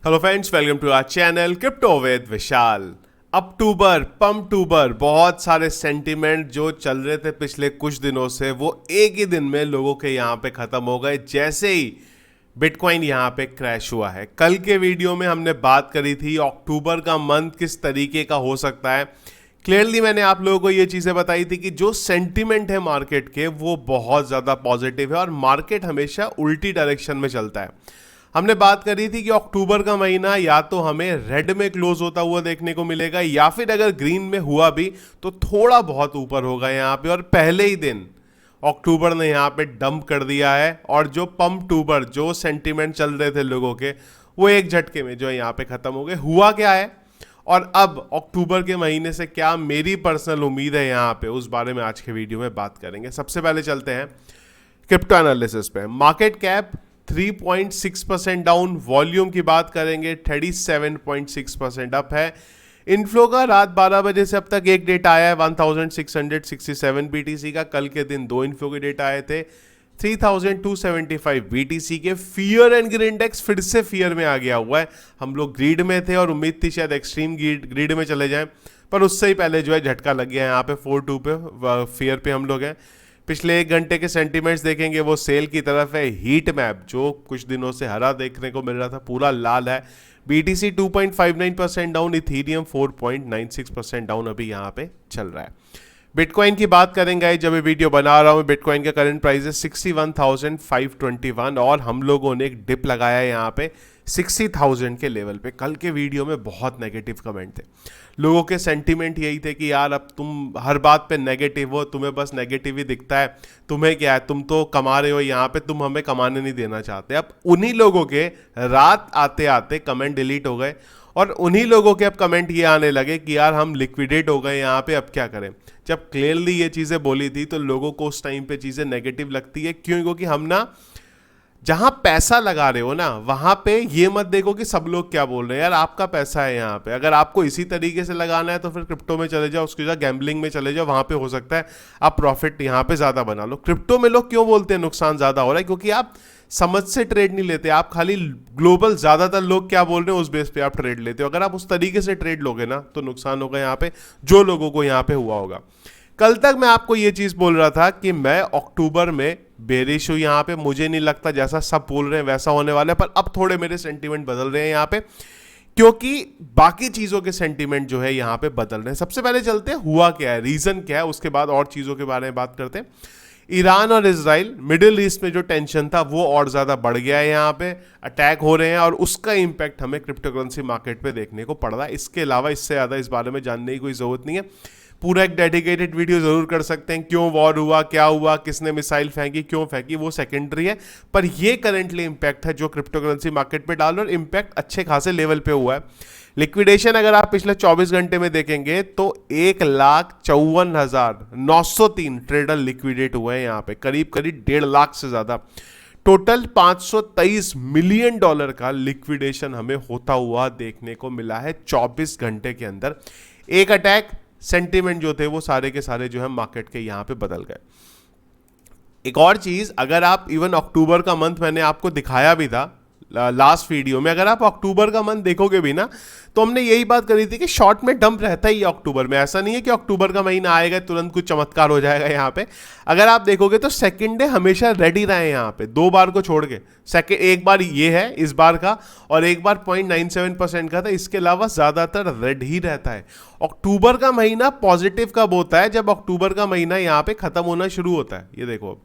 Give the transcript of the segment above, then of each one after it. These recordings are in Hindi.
Hello friends, welcome to our channel crypto with Vishal. October Pumptober बहुत सारे सेंटीमेंट जो चल रहे थे पिछले कुछ दिनों से वो एक ही दिन में लोगों के यहाँ पे खत्म हो गए जैसे ही बिटकॉइन यहाँ पे क्रैश हुआ है। कल के वीडियो में हमने बात करी थी अक्टूबर का मंथ किस तरीके का हो सकता है। क्लियरली मैंने आप लोगों को ये चीज़ें बताई थी कि जो सेंटीमेंट है मार्केट के वो बहुत ज़्यादा पॉजिटिव है और मार्केट हमेशा उल्टी डायरेक्शन में चलता है। हमने बात करी थी कि अक्टूबर का महीना या तो हमें रेड में क्लोज होता हुआ देखने को मिलेगा या फिर अगर ग्रीन में हुआ भी तो थोड़ा बहुत ऊपर होगा यहाँ पे, और पहले ही दिन अक्टूबर ने यहाँ पे डंप कर दिया है और जो पम्पटूबर जो सेंटीमेंट चल रहे थे लोगों के वो एक झटके में जो है यहाँ पे खत्म हो गए। हुआ क्या है और अब अक्टूबर के महीने से क्या मेरी पर्सनल उम्मीद है यहाँ पे, उस बारे में आज के वीडियो में बात करेंगे। सबसे पहले चलते हैं क्रिप्टो एनालिसिस पे। मार्केट कैप 3.6% डाउन, वॉल्यूम की बात करेंगे 37.6% अप है। इनफ्लो का रात 12 बजे से अब तक एक डेटा आया है 1667 बीटीसी का। कल के दिन दो इनफ्लो के डेटा आए थे 3275 बीटीसी के। फियर एंड ग्रीड इंडेक्स फिर से फियर में आ गया हुआ है। हम लोग ग्रीड में थे और उम्मीद थी शायद एक्सट्रीम ग्रीड में चले जाएं, पर उससे ही पहले जो है झटका लग गया है यहाँ पे 4-2 पे फियर पे हम लोग हैं। पिछले एक घंटे के सेंटीमेंट्स देखेंगे वो सेल की तरफ है। हीट मैप जो कुछ दिनों से हरा देखने को मिल रहा था पूरा लाल है। बीटीसी 2.59% डाउन, इथीरियम 4.96% डाउन अभी यहाँ पे चल रहा है। बिटकॉइन की बात करेंगे, जब ये वीडियो बना रहा हूँ बिटकॉइन का करंट प्राइस है 61,521 और हम लोगों ने एक डिप लगाया है यहाँ पे 60,000 के लेवल पे। कल के वीडियो में बहुत नेगेटिव कमेंट थे, लोगों के सेंटीमेंट यही थे कि यार अब तुम हर बात पे नेगेटिव हो, तुम्हें बस नेगेटिव ही दिखता है, तुम्हें क्या है, तुम तो कमा रहे हो यहाँ पे, तुम हमें कमाने नहीं देना चाहते। अब उन्हीं लोगों के रात आते आते कमेंट डिलीट हो गए और उन्हीं लोगों के अब कमेंट ये आने लगे कि यार हम लिक्विडेट हो गए यहाँ पे, अब क्या करें। जब क्लियरली ये चीज़ें बोली थी तो लोगों को उस टाइम पे चीज़ें नेगेटिव लगती है। क्यों? क्योंकि हम ना जहां पैसा लगा रहे हो ना वहां पे ये मत देखो कि सब लोग क्या बोल रहे हैं। यार आपका पैसा है यहाँ पे, अगर आपको इसी तरीके से लगाना है तो फिर क्रिप्टो में चले जाओ, उसकी जगह गैम्बलिंग में चले जाओ, वहां पे हो सकता है आप प्रॉफिट यहाँ पे ज्यादा बना लो। क्रिप्टो में लोग क्यों बोलते हैं नुकसान ज्यादा हो रहा है? क्योंकि आप समझ से ट्रेड नहीं लेते, आप खाली ग्लोबल ज्यादातर लोग क्या बोल रहे हैं उस बेस पे आप ट्रेड लेते हो। अगर आप उस तरीके से ट्रेड लोगे ना तो नुकसान होगा यहाँ पे, जो लोगों को यहाँ पे हुआ होगा। कल तक मैं आपको ये चीज बोल रहा था कि मैं अक्टूबर में बेरिश हूं यहाँ पे, मुझे नहीं लगता जैसा सब बोल रहे हैं वैसा होने वाला है, पर अब थोड़े मेरे सेंटीमेंट बदल रहे हैं यहाँ पे क्योंकि बाकी चीजों के सेंटीमेंट जो है यहाँ पे बदल रहे हैं। सबसे पहले चलते हैं हुआ क्या है, रीजन क्या है, उसके बाद और चीजों के बारे में बात करते हैं। ईरान और इजराइल मिडिल ईस्ट में जो टेंशन था वो और ज्यादा बढ़ गया है, यहाँ पे अटैक हो रहे हैं और उसका इंपैक्ट हमें क्रिप्टो करेंसी मार्केट पे देखने को पड़ रहा है। इसके अलावा इससे ज्यादा इस बारे में जानने की कोई जरूरत नहीं है, पूरा एक डेडिकेटेड वीडियो जरूर कर सकते हैं। क्यों वॉर हुआ, क्या हुआ, किसने मिसाइल फेंकी, क्यों फेंकी, वो सेकेंडरी है, पर ये करेंटली इंपैक्ट है जो क्रिप्टो करेंसी मार्केट पे डाल, और इंपैक्ट अच्छे खासे लेवल पे हुआ है। लिक्विडेशन अगर आप पिछले 24 घंटे में देखेंगे तो 1,54,903 ट्रेडर लिक्विडेट हुए हैं यहाँ पे, करीब करीब 1.5 लाख से ज्यादा। टोटल $523 मिलियन का लिक्विडेशन हमें होता हुआ देखने को मिला है 24 घंटे के अंदर। एक अटैक, सेंटीमेंट जो थे वो सारे के सारे जो है मार्केट के यहां पे बदल गए। एक और चीज, अगर आप इवन अक्टूबर का मंथ मैंने आपको दिखाया भी था लास्ट वीडियो में, अगर आप अक्टूबर का मंथ देखोगे भी ना तो हमने यही बात करी थी कि शॉर्ट में डंप रहता ही है अक्टूबर में। ऐसा नहीं है कि अक्टूबर का महीना आएगा तुरंत कुछ चमत्कार हो जाएगा यहाँ पे। अगर आप देखोगे तो सेकंड डे हमेशा रेडी रहे यहाँ पे, 2 बार को छोड़ के। सेकंड एक बार ये है इस बार का और एक बार 0.97% का था, इसके अलावा ज्यादातर रेड ही रहता है। अक्टूबर का महीना पॉजिटिव कब होता है? जब अक्टूबर का महीना यहाँ पे खत्म होना शुरू होता है। ये देखो अब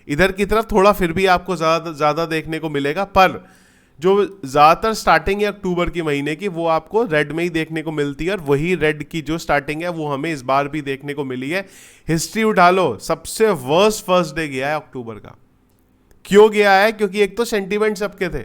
इधर की तरफ थोड़ा फिर भी आपको ज्यादा देखने को मिलेगा, पर जो ज्यादातर स्टार्टिंग है अक्टूबर के महीने की वो आपको रेड में ही देखने को मिलती है, और वही रेड की जो स्टार्टिंग है वो हमें इस बार भी देखने को मिली है। हिस्ट्री उठा लो, सबसे वर्स्ट फर्स्ट डे गया है अक्टूबर का। क्यों गया है? क्योंकि एक तो सेंटीमेंट सबके थे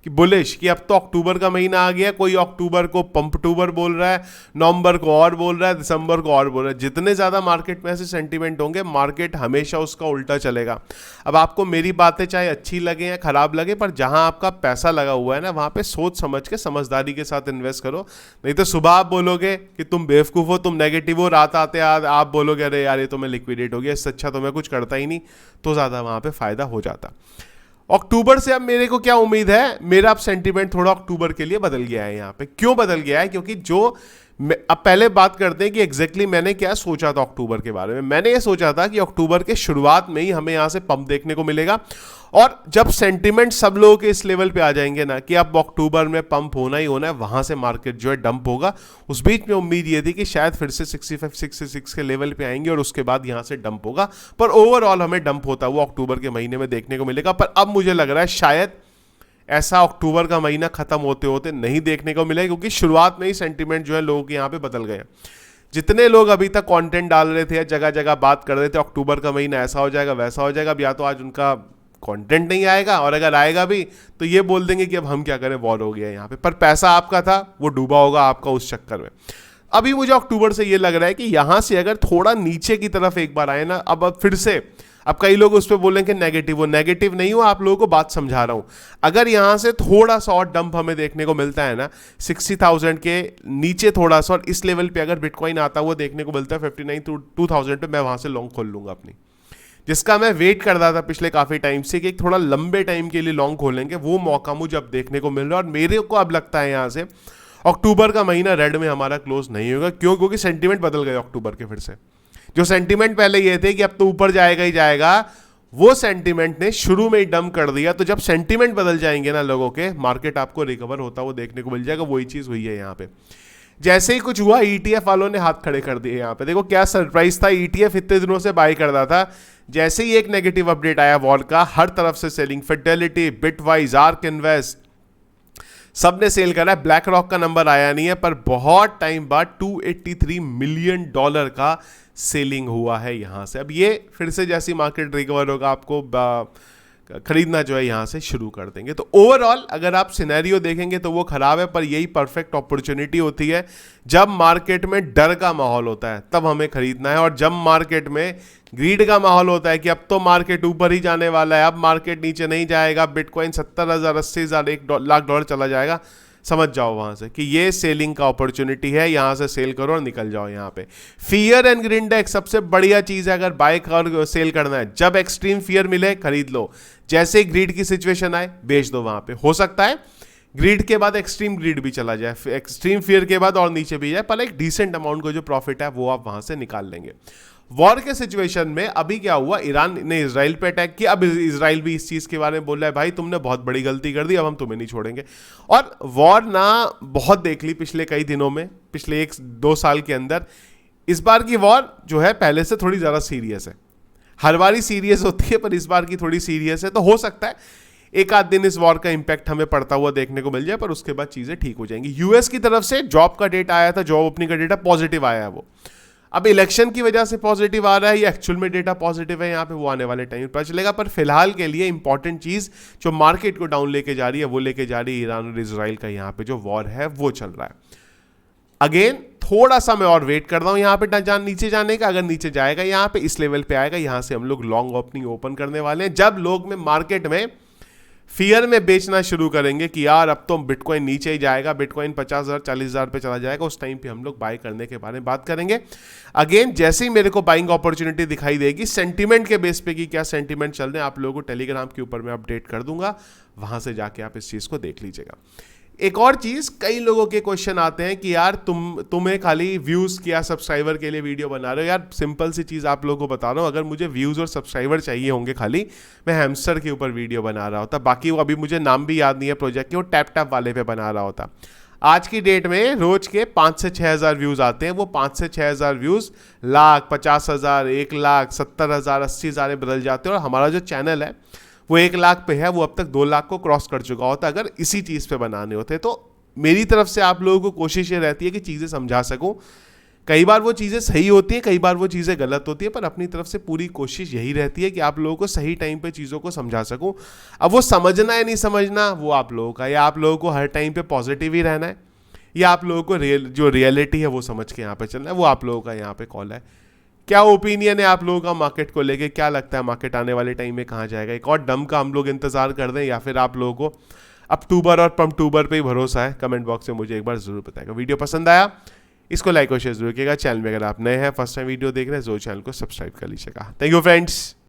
कि बुलिश, कि अब तो अक्टूबर का महीना आ गया, कोई अक्टूबर को पम्पटूबर बोल रहा है, नवंबर को और बोल रहा है, दिसंबर को और बोल रहा है। जितने ज़्यादा मार्केट में ऐसे सेंटीमेंट होंगे मार्केट हमेशा उसका उल्टा चलेगा। अब आपको मेरी बातें चाहे अच्छी लगे या खराब लगे, पर जहां आपका पैसा लगा हुआ है ना वहां पे सोच समझ के समझदारी के साथ इन्वेस्ट करो। नहीं तो सुबह आप बोलोगे कि तुम बेवकूफ़ हो, तुम नेगेटिव हो, रात आते आप बोलोगे अरे यार ये तो मैं लिक्विडेट हो गया, इससे अच्छा तो मैं कुछ करता ही नहीं, तो ज़्यादा वहाँ पर फ़ायदा हो जाता। अक्टूबर से अब मेरे को क्या उम्मीद है, मेरा अब सेंटीमेंट थोड़ा अक्टूबर के लिए बदल गया है। यहाँ पे क्यों बदल गया है, क्योंकि जो अब पहले बात करते हैं कि एग्जैक्टली मैंने क्या सोचा था अक्टूबर के बारे में। मैंने ये सोचा था कि अक्टूबर के शुरुआत में ही हमें यहाँ से पंप देखने को मिलेगा, और जब सेंटीमेंट सब लोगों के इस लेवल पे आ जाएंगे ना कि अब अक्टूबर में पंप होना ही होना है, वहां से मार्केट जो है डंप होगा। उस बीच में उम्मीद ये थी कि शायद फिर से 65-66 के लेवल पे आएंगे और उसके बाद यहां से डंप होगा, पर ओवरऑल हमें डंप होता हुआ अक्टूबर के महीने में देखने को मिलेगा। पर अब मुझे लग रहा है शायद ऐसा अक्टूबर का महीना खत्म होते होते नहीं देखने को मिलेगा, क्योंकि शुरुआत में ही सेंटीमेंट जो है लोगों के यहाँ पे बदल गए। जितने लोग अभी तक कंटेंट डाल रहे थे, जगह जगह बात कर रहे थे अक्टूबर का महीना ऐसा हो जाएगा वैसा हो जाएगा, अब या तो आज उनका कंटेंट नहीं आएगा, और अगर आएगा भी तो ये बोल देंगे कि अब हम क्या करें, वॉर हो गया यहाँ पे। पर पैसा आपका था, वो डूबा होगा आपका उस चक्कर में। अभी मुझे अक्टूबर से ये लग रहा है कि यहां से अगर थोड़ा नीचे की तरफ एक बार आए ना, अब फिर से, अब कई लोग उस पर बोलेंगे नेगेटिव, वो नेगेटिव नहीं हो, आप लोगों को बात समझा रहा हूं। अगर यहां से थोड़ा सा और डंप हमें देखने को मिलता है ना 60,000 के नीचे थोड़ा सा, और इस लेवल पे अगर बिटकॉइन आता हुआ देखने को मिलता है 59,000 पे, मैं वहां से लॉन्ग खोल लूंगा अपनी, जिसका मैं वेट कर रहा था पिछले काफी टाइम से कि एक थोड़ा लंबे टाइम के लिए लॉन्ग खोलेंगे। वो मौका मुझे अब देखने को मिल रहा है, और मेरे को अब लगता है यहां से अक्टूबर का महीना रेड में हमारा क्लोज नहीं होगा। क्यों? क्योंकि सेंटीमेंट बदल गए अक्टूबर के फिर से। जो सेंटीमेंट पहले ये थे कि अब तो ऊपर जाएगा ही जाएगा, वो सेंटीमेंट ने शुरू में ही डंप कर दिया। तो जब सेंटीमेंट बदल जाएंगे ना लोगों के, मार्केट आपको रिकवर होता हुआ देखने को मिल जाएगा। वही चीज हुई है यहाँ पे। जैसे ही कुछ हुआ, ईटीएफ वालों ने हाथ खड़े कर दिए यहाँ पे। देखो क्या सरप्राइज था, ईटीएफ इतने दिनों से बाय करता था, जैसे ही एक नेगेटिव अपडेट आया वॉर का, हर तरफ से selling. Fidelity, bitwise, arc invest, सबने सेल करा है। ब्लैक रॉक का नंबर आया नहीं है, पर बहुत टाइम बाद $283 मिलियन का सेलिंग हुआ है यहां से। अब ये फिर से जैसी मार्केट रिकवर होगा, आपको खरीदना जो है यहां से शुरू कर देंगे। तो ओवरऑल अगर आप सिनेरियो देखेंगे तो वो खराब है, पर यही परफेक्ट अपॉर्चुनिटी होती है। जब मार्केट में डर का माहौल होता है तब हमें खरीदना है, और जब मार्केट में ग्रीड का माहौल होता है कि अब तो मार्केट ऊपर ही जाने वाला है, अब मार्केट नीचे नहीं जाएगा, बिटकॉइन 70,000, 80,000, $1,00,000 चला जाएगा, समझ जाओ वहां से कि ये सेलिंग का अपॉर्चुनिटी है। यहां से सेल करो और निकल जाओ यहां पे। फियर एंड ग्रीन इंडेक्स सबसे बढ़िया चीज है अगर बाय कर सेल करना है। जब एक्सट्रीम फियर मिले खरीद लो, जैसे ही ग्रीड की सिचुएशन आए बेच दो वहां पे। हो सकता है ग्रीड के बाद एक्सट्रीम ग्रीड भी चला जाए, एक्सट्रीम फियर के बाद और नीचे भी जाए, पर एक डिसेंट अमाउंट को जो प्रॉफिट है वो आप वहां से निकाल लेंगे। वॉर के सिचुएशन में अभी क्या हुआ, ईरान ने इसराइल पे अटैक किया। अब इसराइल भी इस चीज के बारे में बोल रहा है, भाई तुमने बहुत बड़ी गलती कर दी, अब हम तुम्हें नहीं छोड़ेंगे। और वॉर ना बहुत देख ली पिछले कई दिनों में, पिछले 1-2 साल के अंदर। इस बार की वॉर जो है पहले से थोड़ी ज्यादा सीरियस है। हर बार सीरियस होती है, पर इस बार की थोड़ी सीरियस है। तो हो सकता है एक आध दिन इस वॉर का इंपैक्ट हमें पड़ता हुआ देखने को मिल जाए, पर उसके बाद चीजें ठीक हो जाएंगी। यूएस की तरफ से जॉब का डेटा आया था, जॉब ओपनिंग का डेटा पॉजिटिव आया है। वो अब इलेक्शन की वजह से पॉजिटिव आ रहा है या एक्चुअल में डेटा पॉजिटिव है, यहाँ पे वो आने वाले टाइम पर पता चलेगा। पर फिलहाल के लिए इंपॉर्टेंट चीज जो मार्केट को डाउन लेके जा रही है, वो लेके जा रही है ईरान और इजराइल का यहाँ पे जो वॉर है वो चल रहा है। अगेन थोड़ा सा मैं और वेट कर रहा हूं यहाँ पे नीचे जाने का। अगर नीचे जाएगा यहाँ पे इस लेवल पे आएगा, यहाँ से हम लोग लॉन्ग ओपनिंग ओपन करने वाले हैं। जब लोग में मार्केट में फियर में बेचना शुरू करेंगे कि यार अब तो बिटकॉइन नीचे ही जाएगा, बिटकॉइन 50,000 40,000 पे चला जाएगा, उस टाइम पे हम लोग बाय करने के बारे में बात करेंगे। अगेन जैसे ही मेरे को बाइंग अपॉर्चुनिटी दिखाई देगी, सेंटीमेंट के बेस पे कि क्या सेंटीमेंट चल रहे हैं, आप लोगों को टेलीग्राम के ऊपर मैं अपडेट कर दूंगा, वहां से जाके आप इस चीज को देख लीजिएगा। एक और चीज, कई लोगों के क्वेश्चन आते हैं कि यार तुम्हें खाली व्यूज या सब्सक्राइबर के लिए वीडियो बना रहे हो। यार सिंपल सी चीज आप लोगों को बता रहा हूं, अगर मुझे व्यूज और सब्सक्राइबर चाहिए होंगे खाली, मैं हैमस्टर के ऊपर वीडियो बना रहा होता। बाकी वो अभी मुझे नाम भी याद नहीं है प्रोजेक्ट के, वो टैप टैप वाले पे बना रहा होता। आज की डेट में रोज के 5 से 6 हज़ार व्यूज आते हैं। वो 5 से 6 हज़ार व्यूज लाख, 50,000, 1,00,000, 70,000, 80,000 बदल जाते हैं। और हमारा जो चैनल है वो 1,00,000 पे है, वो अब तक 2,00,000 को क्रॉस कर चुका होता अगर इसी चीज पे बनाने होते। तो मेरी तरफ से आप लोगों को कोशिश ये रहती है कि चीजें समझा सकूं। कई बार वो चीजें सही होती हैं, कई बार वो चीजें गलत होती है, पर अपनी तरफ से पूरी कोशिश यही रहती है कि आप लोगों को सही टाइम पे चीजों को समझा सकूं। अब वो समझना है नहीं समझना वो आप लोगों का, या आप लोगों को हर टाइम पे पॉजिटिव ही रहना है, या आप लोगों को जो रियलिटी है वो समझ के यहाँ पे चलना है, वो आप लोगों का यहाँ पे कॉल है। क्या ओपिनियन है आप लोगों का मार्केट को लेके, क्या लगता है मार्केट आने वाले टाइम में कहाँ जाएगा? एक और डम का हम लोग इंतजार कर दें, या फिर आप लोगों को अक्टूबर और पंटूबर पे ही भरोसा है? कमेंट बॉक्स में मुझे एक बार जरूर बताएगा। वीडियो पसंद आया इसको लाइक और शेयर जरूर कीजिएगा। चैनल में अगर आप नए हैं, फर्स्ट टाइम वीडियो देख रहे हैं, जो चैनल को सब्सक्राइब कर लीजिएगा। Thank you friends.